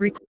Rec-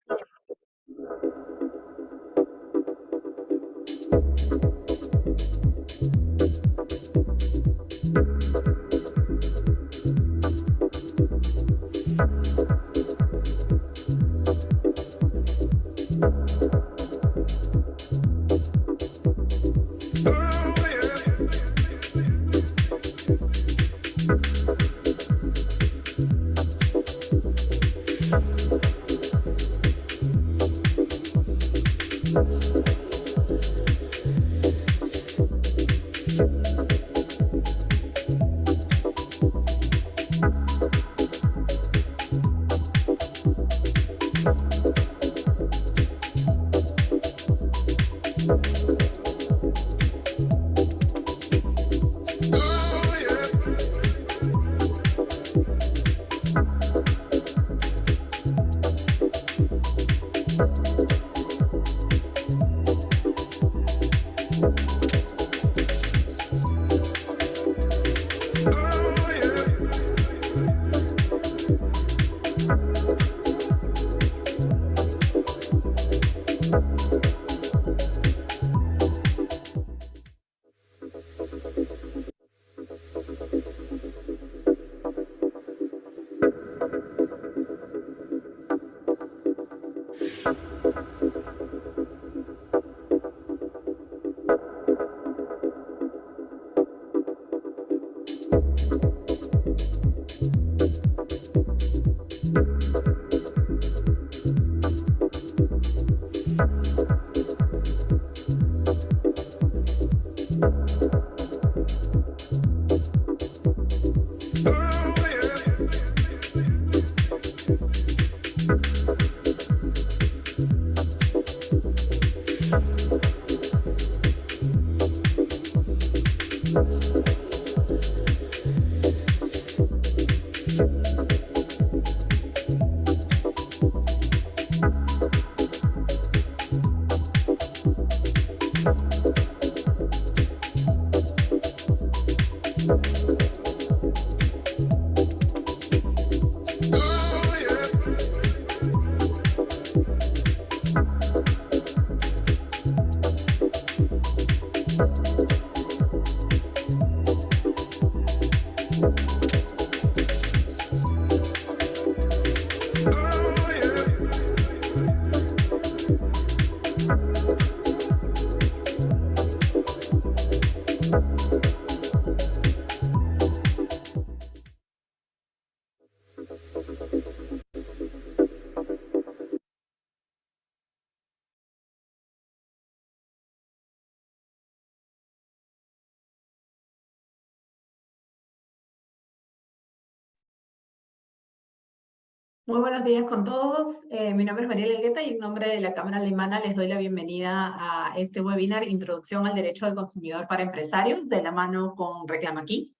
Muy buenos días con todos. Mi nombre es Mariela Elgueta y en nombre de la Cámara Alemana les doy la bienvenida a este webinar Introducción al Derecho del Consumidor para Empresarios, de la mano con Reclama Aquí.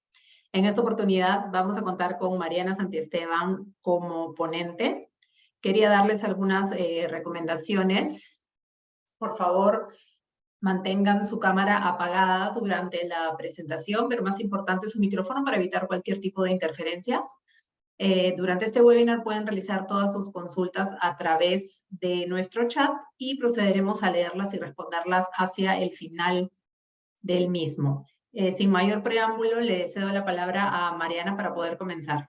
En esta oportunidad vamos a contar con Mariana Santiesteban como ponente. Quería darles algunas recomendaciones. Por favor, mantengan su cámara apagada durante la presentación, pero más importante su micrófono para evitar cualquier tipo de interferencias. Durante este webinar pueden realizar todas sus consultas a través de nuestro chat y procederemos a leerlas y responderlas hacia el final del mismo. Sin mayor preámbulo, le cedo la palabra a Mariana para poder comenzar.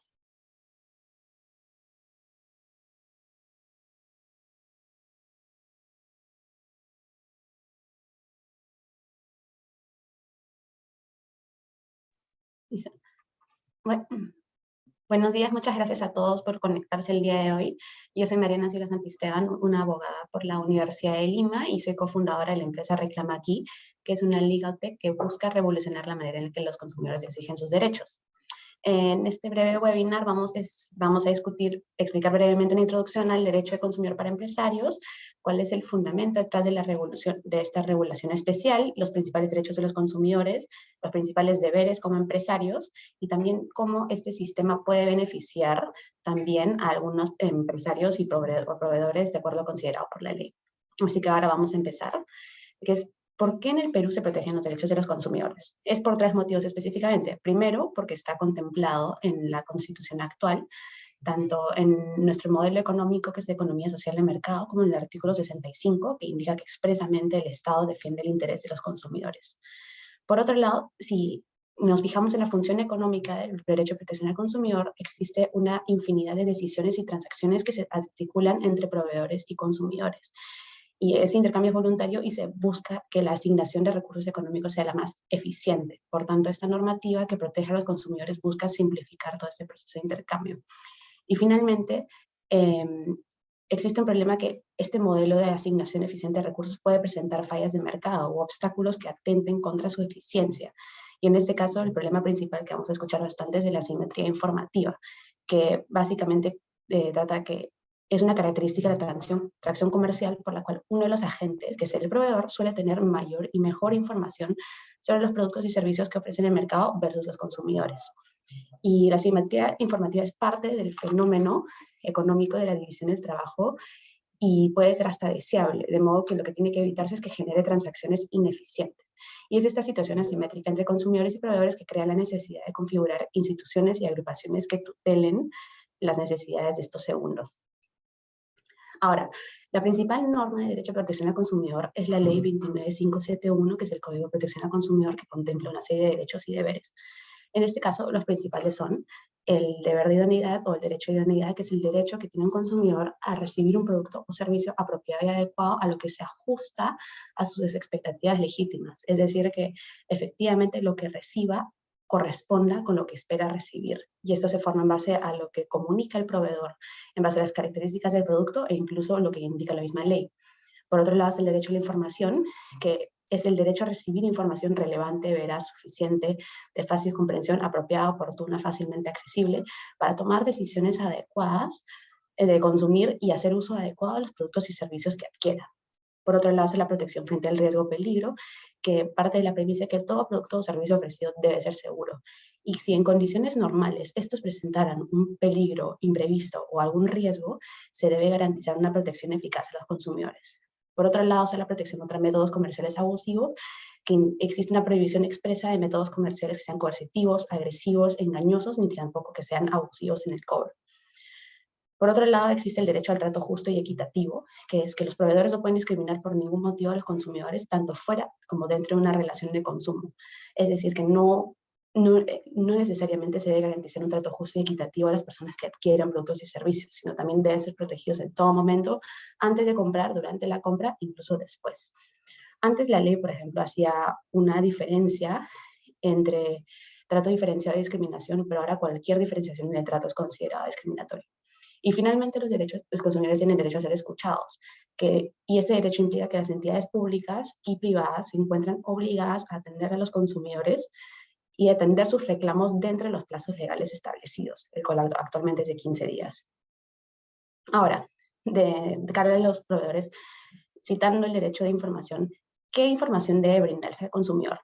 Buenos días, muchas gracias a todos por conectarse el día de hoy. Yo soy Mariana Silva Santisteban, una abogada por la Universidad de Lima y soy cofundadora de la empresa Reclama Aquí, que es una legal tech que busca revolucionar la manera en la que los consumidores exigen sus derechos. En este breve webinar vamos a explicar brevemente una introducción al derecho de consumidor para empresarios, cuál es el fundamento detrás de esta regulación especial, los principales derechos de los consumidores, los principales deberes como empresarios y también cómo este sistema puede beneficiar también a algunos empresarios y proveedores de acuerdo considerado por la ley. Así que ahora vamos a empezar, que es ¿por qué en el Perú se protegen los derechos de los consumidores? Es por tres motivos específicamente. Primero, porque está contemplado en la Constitución actual tanto en nuestro modelo económico, que es de economía social de mercado, como en el artículo 65, que indica que expresamente el Estado defiende el interés de los consumidores. Por otro lado, si nos fijamos en la función económica del derecho de protección al consumidor, existe una infinidad de decisiones y transacciones que se articulan entre proveedores y consumidores. Y es intercambio voluntario y se busca que la asignación de recursos económicos sea la más eficiente. Por tanto, esta normativa que protege a los consumidores busca simplificar todo este proceso de intercambio. Y finalmente, existe un problema que este modelo de asignación eficiente de recursos puede presentar fallas de mercado o obstáculos que atenten contra su eficiencia. Y en este caso, el problema principal que vamos a escuchar bastante es de la asimetría informativa, que básicamente trata que es una característica de la tracción comercial por la cual uno de los agentes, que es el proveedor, suele tener mayor y mejor información sobre los productos y servicios que ofrecen el mercado versus los consumidores. Y la asimetría informativa es parte del fenómeno económico de la división del trabajo y puede ser hasta deseable, de modo que lo que tiene que evitarse es que genere transacciones ineficientes. Y es esta situación asimétrica entre consumidores y proveedores que crea la necesidad de configurar instituciones y agrupaciones que tutelen las necesidades de estos segundos. Ahora, la principal norma de derecho de protección al consumidor es la Ley 29571, que es el Código de Protección al Consumidor, que contempla una serie de derechos y deberes. En este caso, los principales son el deber de idoneidad o el derecho de idoneidad, que es el derecho que tiene un consumidor a recibir un producto o servicio apropiado y adecuado a lo que se ajusta a sus expectativas legítimas. Es decir, que efectivamente lo que reciba corresponda con lo que espera recibir. Y esto se forma en base a lo que comunica el proveedor, en base a las características del producto e incluso lo que indica la misma ley. Por otro lado, es el derecho a la información, que es el derecho a recibir información relevante, veraz, suficiente, de fácil comprensión, apropiada, oportuna, fácilmente accesible, para tomar decisiones adecuadas de consumir y hacer uso adecuado de los productos y servicios que adquiera. Por otro lado, es la protección frente al riesgo o peligro, que parte de la premisa de que todo producto o servicio ofrecido debe ser seguro. Y si en condiciones normales estos presentaran un peligro imprevisto o algún riesgo, se debe garantizar una protección eficaz a los consumidores. Por otro lado, está la protección contra métodos comerciales abusivos, que existe una prohibición expresa de métodos comerciales que sean coercitivos, agresivos, engañosos, ni tampoco que sean abusivos en el cobro. Por otro lado, existe el derecho al trato justo y equitativo, que es que los proveedores no pueden discriminar por ningún motivo a los consumidores, tanto fuera como dentro de una relación de consumo. Es decir, que no necesariamente se debe garantizar un trato justo y equitativo a las personas que adquieran productos y servicios, sino también deben ser protegidos en todo momento, antes de comprar, durante la compra, incluso después. Antes la ley, por ejemplo, hacía una diferencia entre trato diferenciado y discriminación, pero ahora cualquier diferenciación en el trato es considerada discriminatoria. Y finalmente los consumidores tienen derecho a ser escuchados, y este derecho implica que las entidades públicas y privadas se encuentran obligadas a atender a los consumidores y atender sus reclamos dentro de los plazos legales establecidos, el cual actualmente es de 15 días. Ahora, de cara a los proveedores, citando el derecho de información, ¿qué información debe brindarse al consumidor?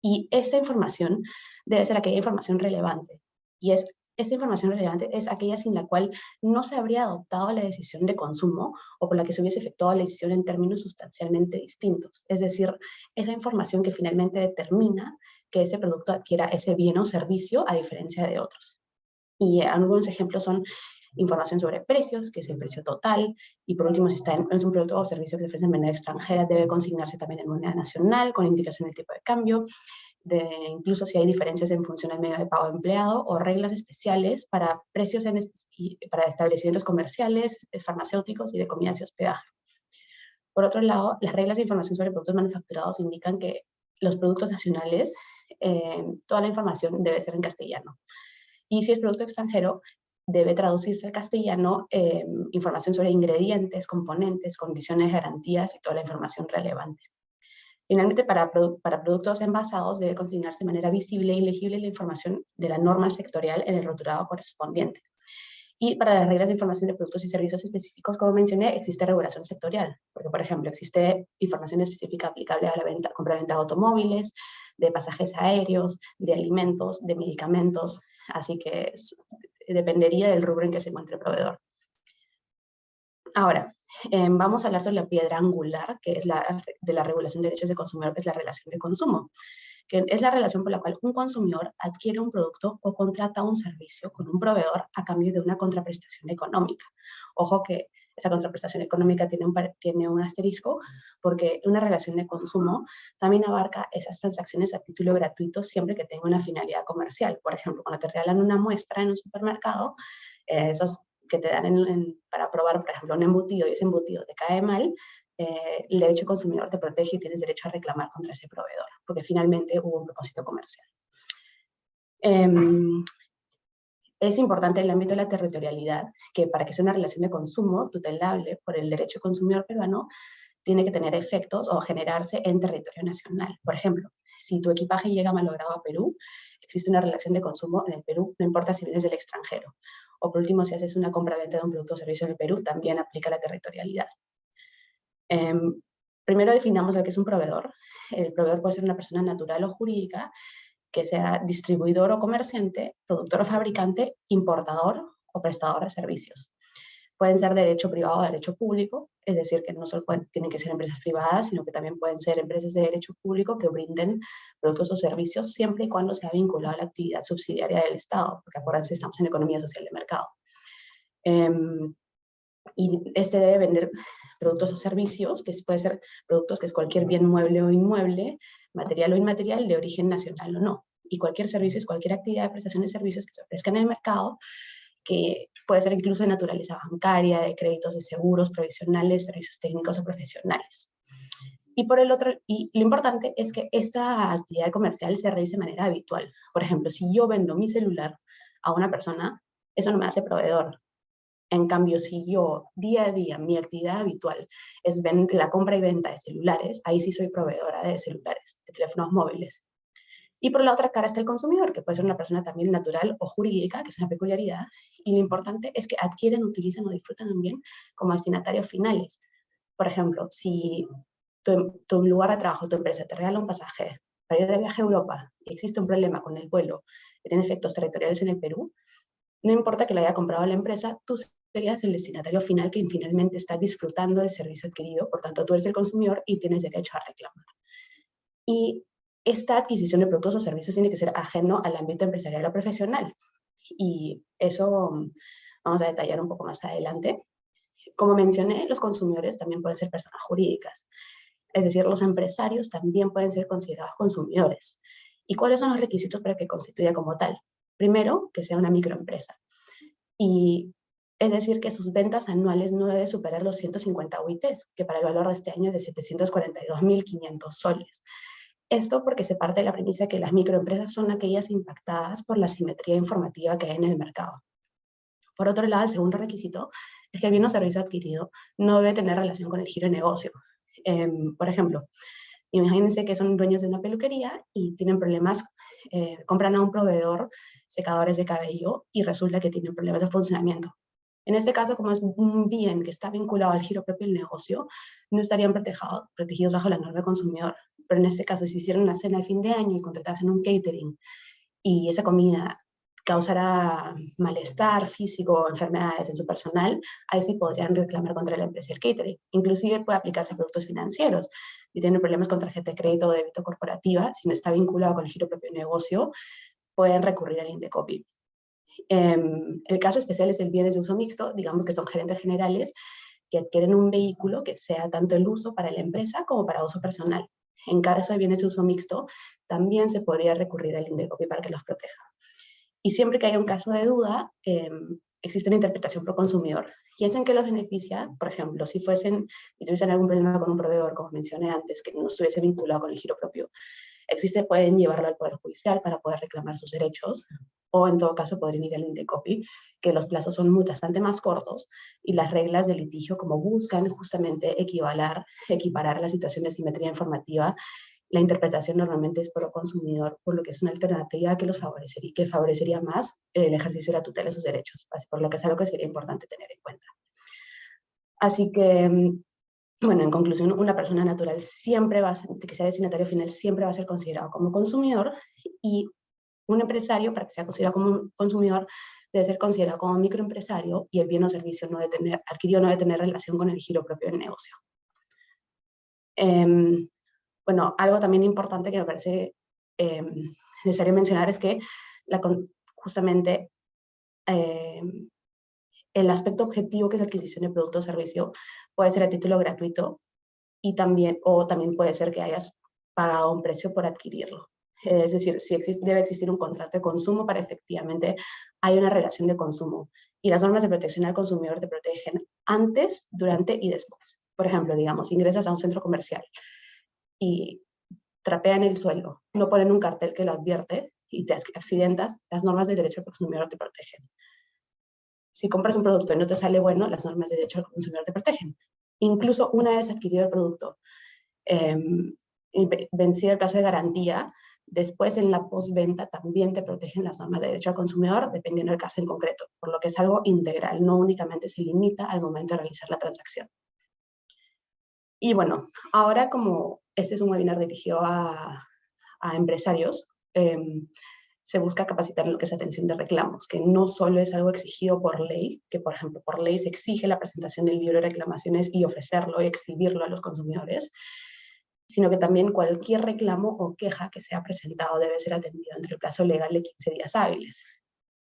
Y esa información debe ser aquella información relevante, y esta información relevante es aquella sin la cual no se habría adoptado la decisión de consumo o por la que se hubiese efectuado la decisión en términos sustancialmente distintos. Es decir, esa información que finalmente determina que ese producto adquiera ese bien o servicio a diferencia de otros. Y algunos ejemplos son información sobre precios, que es el precio total, y por último, si es un producto o servicio que se ofrece en moneda extranjera, debe consignarse también en moneda nacional, con indicación del tipo de cambio, incluso si hay diferencias en función al medio de pago empleado o reglas especiales para precios para establecimientos comerciales, farmacéuticos y de comidas y hospedaje. Por otro lado, las reglas de información sobre productos manufacturados indican que los productos nacionales, toda la información debe ser en castellano. Y si es producto extranjero, debe traducirse al castellano información sobre ingredientes, componentes, condiciones, garantías y toda la información relevante. Finalmente, para productos envasados debe consignarse de manera visible y legible la información de la norma sectorial en el rotulado correspondiente. Y para las reglas de información de productos y servicios específicos, como mencioné, existe regulación sectorial, porque, por ejemplo, existe información específica aplicable a la compra-venta de automóviles, de pasajes aéreos, de alimentos, de medicamentos, así que dependería del rubro en que se encuentre el proveedor. Ahora, vamos a hablar sobre la piedra angular, que es de la regulación de derechos de consumidor, que es la relación de consumo. que es la relación por la cual un consumidor adquiere un producto o contrata un servicio con un proveedor a cambio de una contraprestación económica. Ojo que esa contraprestación económica tiene un asterisco, porque una relación de consumo también abarca esas transacciones a título gratuito siempre que tenga una finalidad comercial. Por ejemplo, cuando te regalan una muestra en un supermercado, esos que te dan para probar, por ejemplo, un embutido, y ese embutido te cae mal, el derecho al consumidor te protege y tienes derecho a reclamar contra ese proveedor, porque finalmente hubo un propósito comercial. Es importante el ámbito de la territorialidad, que para que sea una relación de consumo tutelable por el derecho consumidor peruano, tiene que tener efectos o generarse en territorio nacional. Por ejemplo, si tu equipaje llega malogrado a Perú, existe una relación de consumo en el Perú, no importa si vienes del extranjero. O por último, si haces una compra-venta de un producto o servicio en el Perú, también aplica la territorialidad. Primero definamos lo que es un proveedor. El proveedor puede ser una persona natural o jurídica, que sea distribuidor o comerciante, productor o fabricante, importador o prestador de servicios. Pueden ser de derecho privado o de derecho público, es decir, que no solo tienen que ser empresas privadas, sino que también pueden ser empresas de derecho público que brinden productos o servicios siempre y cuando sea vinculado a la actividad subsidiaria del Estado, porque acuérdense, estamos en economía social de mercado. Y este debe vender productos o servicios, que puede ser productos que es cualquier bien mueble o inmueble, material o inmaterial, de origen nacional o no. Y cualquier servicio es cualquier actividad de prestación de servicios que se ofrezca en el mercado, que puede ser incluso de naturaleza bancaria, de créditos de seguros, provisionales, servicios técnicos o profesionales. Y por el otro, y lo importante es que esta actividad comercial se realice de manera habitual. Por ejemplo, si yo vendo mi celular a una persona, eso no me hace proveedor. En cambio, si yo día a día mi actividad habitual es la compra y venta de celulares, ahí sí soy proveedora de celulares, de teléfonos móviles. Y por la otra cara está el consumidor, que puede ser una persona también natural o jurídica, que es una peculiaridad, y lo importante es que adquieren, utilizan o disfrutan también como destinatarios finales. Por ejemplo, si tu lugar de trabajo, tu empresa te regala un pasaje para ir de viaje a Europa y existe un problema con el vuelo que tiene efectos territoriales en el Perú, no importa que lo haya comprado la empresa, tú serías el destinatario final que finalmente está disfrutando del servicio adquirido, por tanto tú eres el consumidor y tienes derecho a reclamar. Y esta adquisición de productos o servicios tiene que ser ajeno al ámbito empresarial o profesional. Y eso vamos a detallar un poco más adelante. Como mencioné, los consumidores también pueden ser personas jurídicas. Es decir, los empresarios también pueden ser considerados consumidores. ¿Y cuáles son los requisitos para que constituya como tal? Primero, que sea una microempresa. Y es decir, que sus ventas anuales no deben superar los 150 UITs, que para el valor de este año es de 742.500 soles. Esto porque se parte de la premisa que las microempresas son aquellas impactadas por la asimetría informativa que hay en el mercado. Por otro lado, el segundo requisito es que el bien o servicio adquirido no debe tener relación con el giro de negocio. Por ejemplo, imagínense que son dueños de una peluquería y tienen problemas, compran a un proveedor secadores de cabello y resulta que tienen problemas de funcionamiento. En este caso, como es un bien que está vinculado al giro propio del negocio, no estarían protegidos bajo la norma de consumidor. Pero en este caso, si hicieran una cena al fin de año y contratasen un catering y esa comida causará malestar físico o enfermedades en su personal, ahí sí podrían reclamar contra la empresa el catering. Inclusive puede aplicarse a productos financieros. Si tienen problemas con tarjeta de crédito o débito corporativa, si no está vinculado con el giro propio del negocio, pueden recurrir al Indecopi. El caso especial es el bienes de uso mixto, digamos que son gerentes generales que adquieren un vehículo que sea tanto el uso para la empresa como para uso personal. En caso de bienes de uso mixto, también se podría recurrir al Indecopi para que los proteja. Y siempre que haya un caso de duda, existe una interpretación pro consumidor. ¿Y eso en qué los beneficia? Por ejemplo, si tuviesen algún problema con un proveedor, como mencioné antes, que no estuviese vinculado con el giro propio, pueden llevarlo al Poder Judicial para poder reclamar sus derechos, o en todo caso podrían ir al Indecopi, que los plazos son bastante más cortos y las reglas de litigio como buscan justamente equiparar la situación de simetría informativa. La interpretación normalmente es pro consumidor, por lo que es una alternativa que favorecería más el ejercicio de la tutela de sus derechos, por lo que es algo que sería importante tener en cuenta. Así que, bueno, en conclusión, una persona natural que sea destinatario final siempre va a ser considerado como consumidor, y un empresario, para que sea considerado como un consumidor, debe ser considerado como microempresario, y el bien o servicio adquirido no debe tener relación con el giro propio del negocio. Bueno, algo también importante que me parece necesario mencionar es que justamente el aspecto objetivo, que es adquisición de producto o servicio, puede ser a título gratuito y también puede ser que hayas pagado un precio por adquirirlo. Es decir, si debe existir un contrato de consumo para efectivamente hay una relación de consumo. Y las normas de protección al consumidor te protegen antes, durante y después. Por ejemplo, digamos, ingresas a un centro comercial y trapean el suelo, no ponen un cartel que lo advierte y te accidentas, las normas del derecho al consumidor te protegen. Si compras un producto y no te sale bueno, las normas de derecho al consumidor te protegen. Incluso una vez adquirido el producto, vencido el plazo de garantía, después en la postventa también te protegen las normas de derecho al consumidor, dependiendo del caso en concreto, por lo que es algo integral, no únicamente se limita al momento de realizar la transacción. Y bueno, ahora como este es un webinar dirigido a empresarios, se busca capacitar en lo que es atención de reclamos, que no solo es algo exigido por ley, que por ejemplo por ley se exige la presentación del libro de reclamaciones y ofrecerlo y exhibirlo a los consumidores, sino que también cualquier reclamo o queja que sea presentado debe ser atendido entre el plazo legal de 15 días hábiles.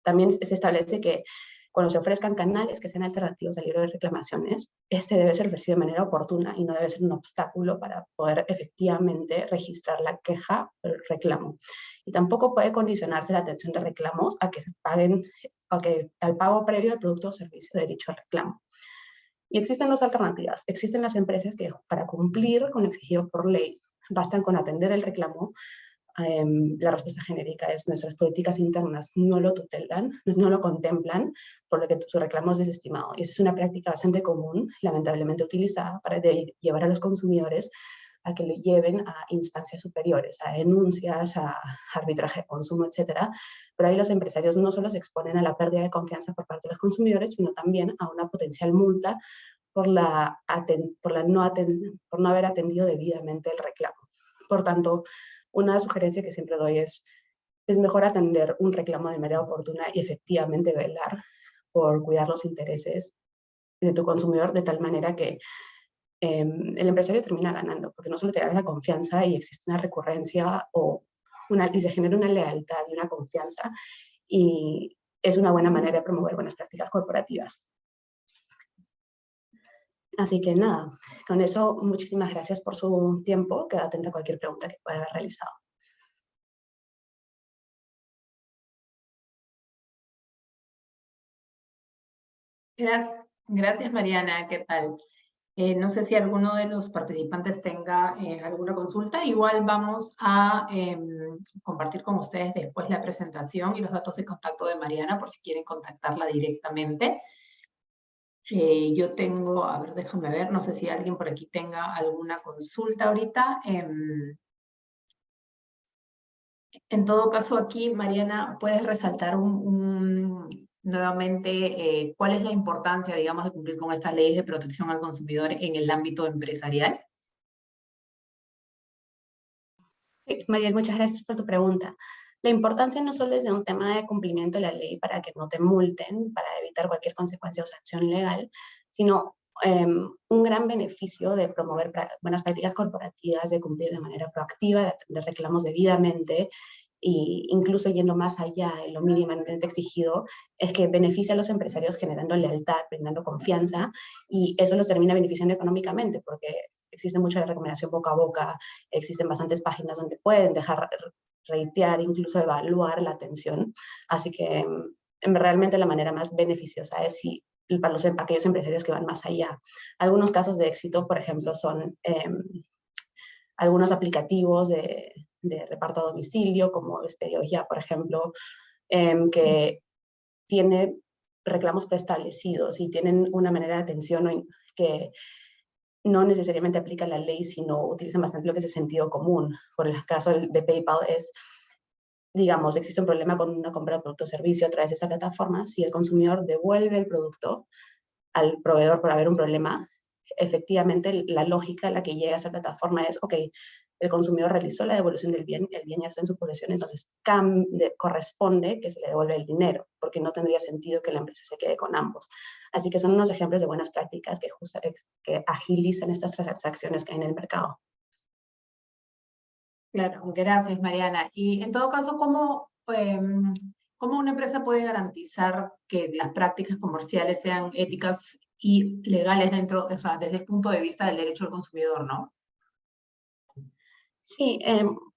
También se establece que cuando se ofrezcan canales que sean alternativos al libro de reclamaciones, este debe ser ofrecido de manera oportuna y no debe ser un obstáculo para poder efectivamente registrar la queja o el reclamo. Y tampoco puede condicionarse la atención de reclamos a que se paguen, al pago previo del producto o servicio de dicho reclamo. Y existen dos alternativas. Existen las empresas que para cumplir con lo exigido por ley bastan con atender el reclamo. La respuesta genérica es nuestras políticas internas no lo tutelan, no lo contemplan, por lo que su reclamo es desestimado. Y esa es una práctica bastante común, lamentablemente utilizada para llevar a los consumidores a que lo lleven a instancias superiores, a denuncias, a arbitraje de consumo, etc. Pero ahí los empresarios no solo se exponen a la pérdida de confianza por parte de los consumidores, sino también a una potencial multa por no haber atendido debidamente el reclamo. Por tanto, una sugerencia que siempre doy es mejor atender un reclamo de manera oportuna y efectivamente velar por cuidar los intereses de tu consumidor de tal manera que el empresario termina ganando, porque no solo te da la confianza y existe una recurrencia y se genera una lealtad y una confianza, y es una buena manera de promover buenas prácticas corporativas. Así que nada, con eso muchísimas gracias por su tiempo, quedo atenta a cualquier pregunta que pueda haber realizado. Gracias, Mariana, ¿qué tal? No sé si alguno de los participantes tenga alguna consulta. Igual vamos a compartir con ustedes después la presentación y los datos de contacto de Mariana por si quieren contactarla directamente. Yo tengo, a ver, déjame ver, no sé si alguien por aquí tenga alguna consulta ahorita. En todo caso, aquí, Mariana, ¿puedes resaltar nuevamente cuál es la importancia, digamos, de cumplir con estas leyes de protección al consumidor en el ámbito empresarial? Sí, Mariel, muchas gracias por tu pregunta. La importancia no solo es de un tema de cumplimiento de la ley para que no te multen, para evitar cualquier consecuencia o sanción legal, sino un gran beneficio de promover buenas prácticas corporativas, de cumplir de manera proactiva, de atender reclamos debidamente, e incluso yendo más allá de lo mínimamente exigido, es que beneficia a los empresarios generando lealtad, brindando confianza, y eso los termina beneficiando económicamente, porque existe mucha recomendación boca a boca, existen bastantes páginas donde pueden dejar reitear, incluso evaluar la atención. Así que realmente la manera más beneficiosa es para aquellos empresarios que van más allá. Algunos casos de éxito, por ejemplo, son algunos aplicativos de reparto a domicilio, como Despedido Ya, por ejemplo, que tiene reclamos preestablecidos y tienen una manera de atención que no necesariamente aplica la ley, sino utilizan bastante lo que es el sentido común. Por el caso de PayPal es, digamos, existe un problema con una compra de producto o servicio a través de esa plataforma, si el consumidor devuelve el producto al proveedor por haber un problema, efectivamente la lógica a la que llega a esa plataforma es, ok, el consumidor realizó la devolución del bien, el bien ya está en su posesión, entonces corresponde que se le devuelva el dinero, porque no tendría sentido que la empresa se quede con ambos. Así que son unos ejemplos de buenas prácticas que agilizan estas transacciones que hay en el mercado. Claro, gracias, Mariana. Y en todo caso, ¿cómo una empresa puede garantizar que las prácticas comerciales sean éticas y legales dentro, o sea, desde el punto de vista del derecho al consumidor, ¿no? Sí,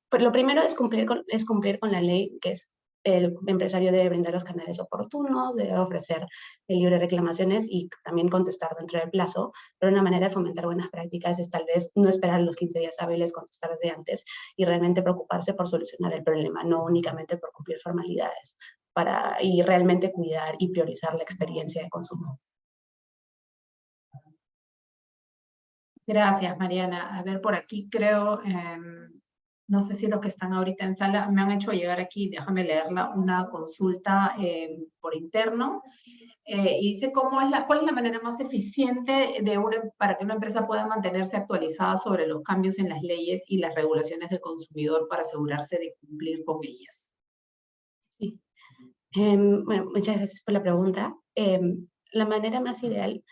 pues lo primero es cumplir con la ley, que es el empresario debe brindar los canales oportunos, debe ofrecer el libre de reclamaciones y también contestar dentro del plazo, pero una manera de fomentar buenas prácticas es tal vez no esperar los 15 días hábiles, contestar desde antes y realmente preocuparse por solucionar el problema, no únicamente por cumplir formalidades, y realmente cuidar y priorizar la experiencia de consumo. Gracias, Mariana. A ver, por aquí creo, no sé si los que están ahorita en sala me han hecho llegar aquí, déjame leerla, una consulta por interno. Y dice cuál es la manera más eficiente para que una empresa pueda mantenerse actualizada sobre los cambios en las leyes y las regulaciones del consumidor para asegurarse de cumplir con ellas. Sí. Bueno, muchas gracias por la pregunta. La manera más ideal,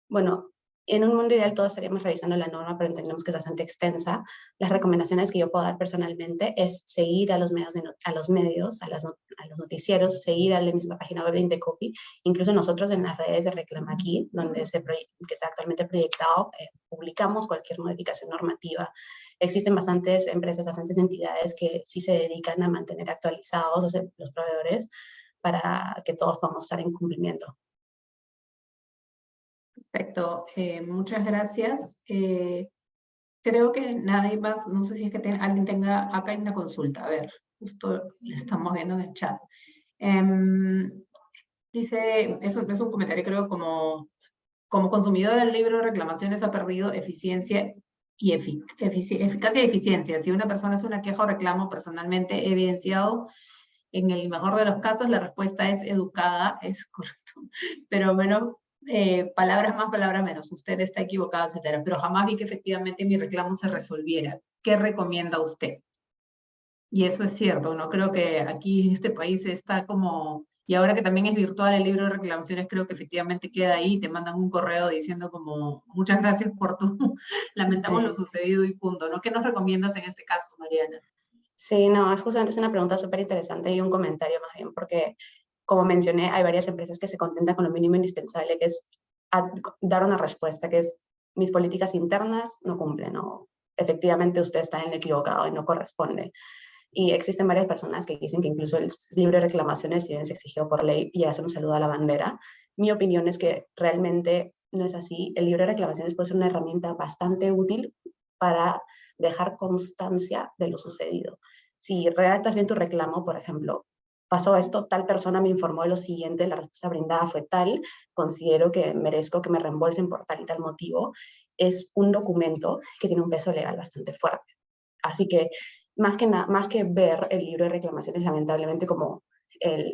bueno, en un mundo ideal todos estaríamos revisando la norma, pero entendemos que es bastante extensa. Las recomendaciones que yo puedo dar personalmente es seguir a los medios, a los noticieros, seguir a la misma página web de Indecopy. Incluso nosotros en las redes de Reclama Aquí, donde que está actualmente proyectado, publicamos cualquier modificación normativa. Existen bastantes empresas, bastantes entidades que sí se dedican a mantener actualizados los proveedores para que todos podamos estar en cumplimiento. Perfecto, muchas gracias. Creo que nadie más, no sé si es que alguien tenga, acá hay una consulta, a ver, justo la estamos viendo en el chat. Dice, es un comentario creo como consumidor del libro de reclamaciones ha perdido eficiencia y eficacia y eficiencia. Si una persona hace una queja o reclamo personalmente, he evidenciado en el mejor de los casos la respuesta es educada, es correcto, pero menos, palabras más, palabras menos, usted está equivocado, etcétera. Pero jamás vi que efectivamente mi reclamo se resolviera. ¿Qué recomienda usted? Y eso es cierto, ¿no? Creo que aquí en este país está como, y ahora que también es virtual el libro de reclamaciones, creo que efectivamente queda ahí, te mandan un correo diciendo como, muchas gracias por tu, lamentamos lo sucedido y punto, ¿no? ¿Qué nos recomiendas en este caso, Mariana? Sí, no, es justamente es una pregunta súper interesante y un comentario más bien, porque como mencioné, hay varias empresas que se contentan con lo mínimo indispensable, que es dar una respuesta, que es mis políticas internas no cumplen, o efectivamente usted está en lo equivocado y no corresponde. Y existen varias personas que dicen que incluso el libre de reclamaciones, si bien es exigido por ley, ya es un saludo a la bandera. Mi opinión es que realmente no es así. El libre de reclamaciones puede ser una herramienta bastante útil para dejar constancia de lo sucedido. Si redactas bien tu reclamo, por ejemplo, pasó esto, tal persona me informó de lo siguiente, la respuesta brindada fue tal, considero que merezco que me reembolsen por tal y tal motivo, es un documento que tiene un peso legal bastante fuerte. Así que más que ver el libro de reclamaciones lamentablemente como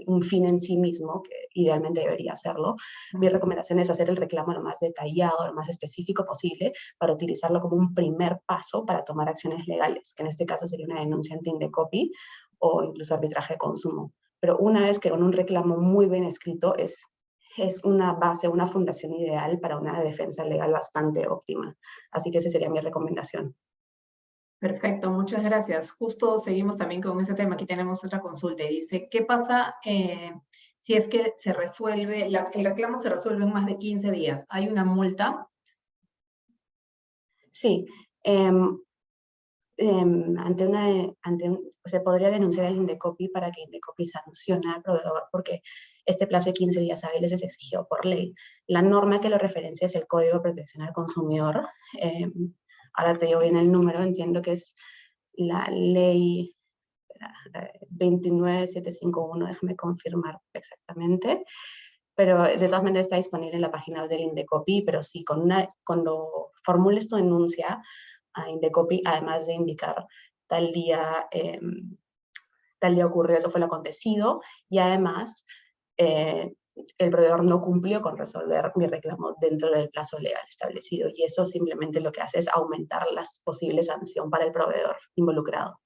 un fin en sí mismo, que idealmente debería hacerlo, mi recomendación es hacer el reclamo lo más detallado, lo más específico posible, para utilizarlo como un primer paso para tomar acciones legales, que en este caso sería una denuncia ante Indecopy o incluso arbitraje de consumo. Pero una vez que con un reclamo muy bien escrito es una base, una fundación ideal para una defensa legal bastante óptima. Así que esa sería mi recomendación. Perfecto, muchas gracias. Justo seguimos también con ese tema. Aquí tenemos otra consulta y dice, ¿qué pasa si es que se resuelve, el reclamo se resuelve en más de 15 días? ¿Hay una multa? Sí, se podría denunciar al Indecopy para que Indecopy sancione al proveedor porque este plazo de 15 días hábiles es exigido por ley. La norma que lo referencia es el Código de Protección al Consumidor. Ahora te digo bien el número, entiendo que es la ley 29751, déjame confirmar exactamente, pero de todas maneras está disponible en la página del Indecopy, pero sí, cuando formules tu denuncia a Indecopy, además de indicar tal día, tal día ocurrió, eso fue lo acontecido, y además el proveedor no cumplió con resolver mi reclamo dentro del plazo legal establecido, y eso simplemente lo que hace es aumentar la posible sanción para el proveedor involucrado.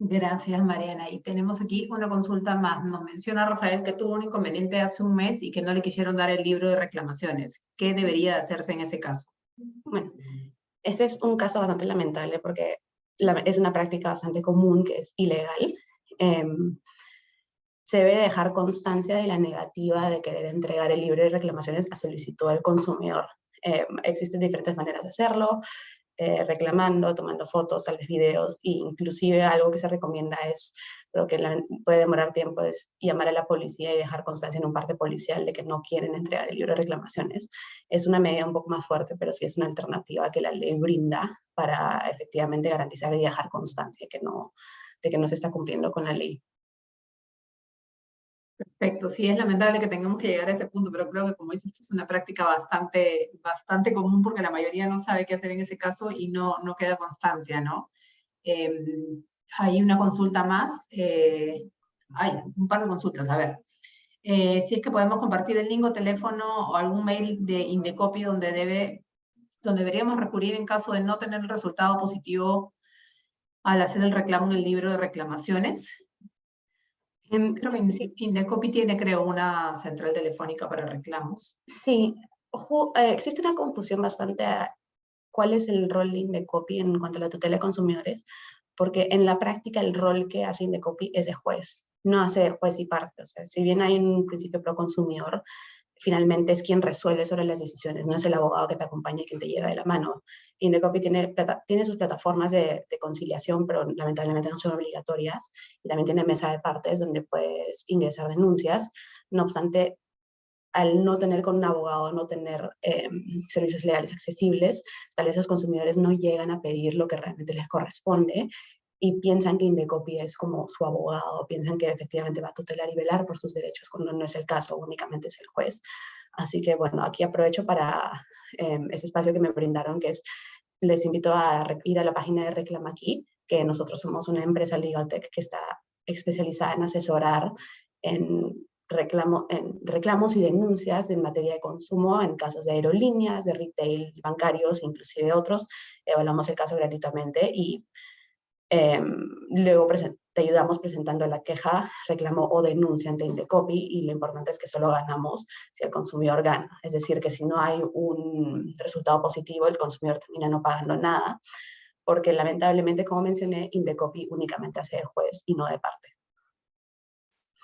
Gracias, Mariana. Y tenemos aquí una consulta más. Nos menciona Rafael que tuvo un inconveniente hace un mes y que no le quisieron dar el libro de reclamaciones. ¿Qué debería de hacerse en ese caso? Bueno, Ese es un caso bastante lamentable porque es una práctica bastante común que es ilegal. Se debe dejar constancia de la negativa de querer entregar el libro de reclamaciones a solicitud del consumidor. Existen diferentes maneras de hacerlo, reclamando, tomando fotos, tal vez videos, e inclusive algo que se recomienda es, pero que puede demorar tiempo, es llamar a la policía y dejar constancia en un parte policial de que no quieren entregar el libro de reclamaciones. Es una medida un poco más fuerte, pero sí es una alternativa que la ley brinda para efectivamente garantizar y dejar constancia de que no se está cumpliendo con la ley. Perfecto, sí, es lamentable que tengamos que llegar a ese punto, pero creo que, como dices, esto es una práctica bastante común porque la mayoría no sabe qué hacer en ese caso y no queda constancia, ¿no? Hay una consulta más. Hay un par de consultas, a ver. Si es que podemos compartir el link o teléfono o algún mail de Indecopy donde deberíamos recurrir en caso de no tener el resultado positivo al hacer el reclamo en el libro de reclamaciones. Creo que Sí. Indecopy tiene, creo, una central telefónica para reclamos. Sí, existe una confusión bastante a cuál es el rol de Indecopy en cuanto a la tutela de consumidores, porque en la práctica el rol que hace Indecopy es de juez, no hace de juez y parte. O sea, si bien hay un principio pro consumidor, finalmente es quien resuelve sobre las decisiones, no es el abogado que te acompaña y quien te lleva de la mano. Indecopy tiene sus plataformas de conciliación, pero lamentablemente no son obligatorias, y también tiene mesa de partes donde puedes ingresar denuncias. No obstante, al no tener con un abogado, no tener servicios legales accesibles, tal vez los consumidores no llegan a pedir lo que realmente les corresponde y piensan que Indecopy es como su abogado, piensan que efectivamente va a tutelar y velar por sus derechos, cuando no es el caso, únicamente es el juez. Así que bueno, aquí aprovecho para ese espacio que me brindaron, que es, les invito a ir a la página de Reclama Aquí, que nosotros somos una empresa LegalTech que está especializada en asesorar en reclamos y denuncias en materia de consumo en casos de aerolíneas, de retail, bancarios, inclusive otros. Evaluamos el caso gratuitamente y luego te ayudamos presentando la queja, reclamo o denuncia ante Indecopy, y lo importante es que solo ganamos si el consumidor gana. Es decir, que si no hay un resultado positivo, el consumidor termina no pagando nada, porque lamentablemente, como mencioné, Indecopy únicamente hace de juez y no de parte.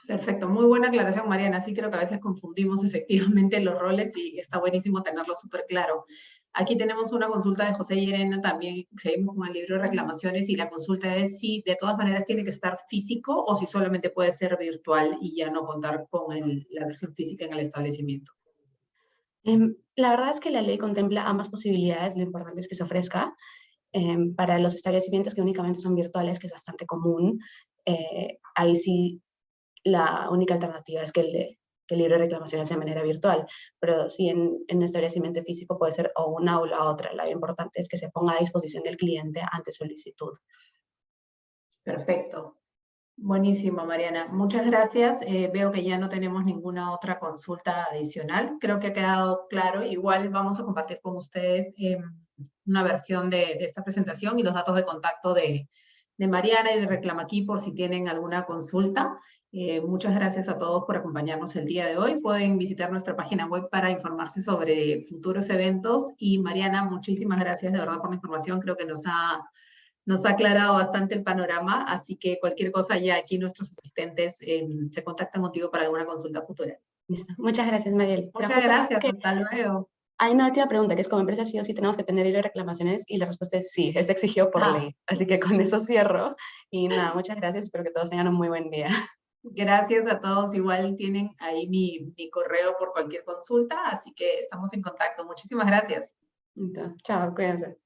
Perfecto, muy buena aclaración, Mariana. Sí, creo que a veces confundimos efectivamente los roles y está buenísimo tenerlo súper claro. Aquí tenemos una consulta de José Llerena, también seguimos con el libro de reclamaciones, y la consulta es si de todas maneras tiene que estar físico o si solamente puede ser virtual y ya no contar con la versión física en el establecimiento. La verdad es que la ley contempla ambas posibilidades, lo importante es que se ofrezca. Para los establecimientos que únicamente son virtuales, que es bastante común, ahí sí la única alternativa es que el libro de reclamaciones sea de manera virtual, pero sí en un establecimiento físico puede ser o una o la otra. Lo importante es que se ponga a disposición del cliente ante solicitud. Perfecto. Buenísimo, Mariana. Muchas gracias. Veo que ya no tenemos ninguna otra consulta adicional. Creo que ha quedado claro. Igual vamos a compartir con ustedes una versión de esta presentación y los datos de contacto de Mariana y de Reclama Aquí por si tienen alguna consulta. Muchas gracias a todos por acompañarnos el día de hoy. Pueden visitar nuestra página web para informarse sobre futuros eventos. Y Mariana, muchísimas gracias de verdad por la información. Creo que nos ha aclarado bastante el panorama, así que cualquier cosa ya aquí nuestros asistentes se contactan contigo para alguna consulta futura. Listo. Muchas gracias, Mariel. Muchas gracias, hasta luego. Hay una última pregunta, que es: como empresa sí o sí tenemos que tener hilo de reclamaciones, y la respuesta es sí, es exigido por ley. Así que con eso cierro. Y nada, muchas gracias, espero que todos tengan un muy buen día. Gracias a todos, igual tienen ahí mi correo por cualquier consulta, así que estamos en contacto. Muchísimas gracias. Entonces, chao, cuídense.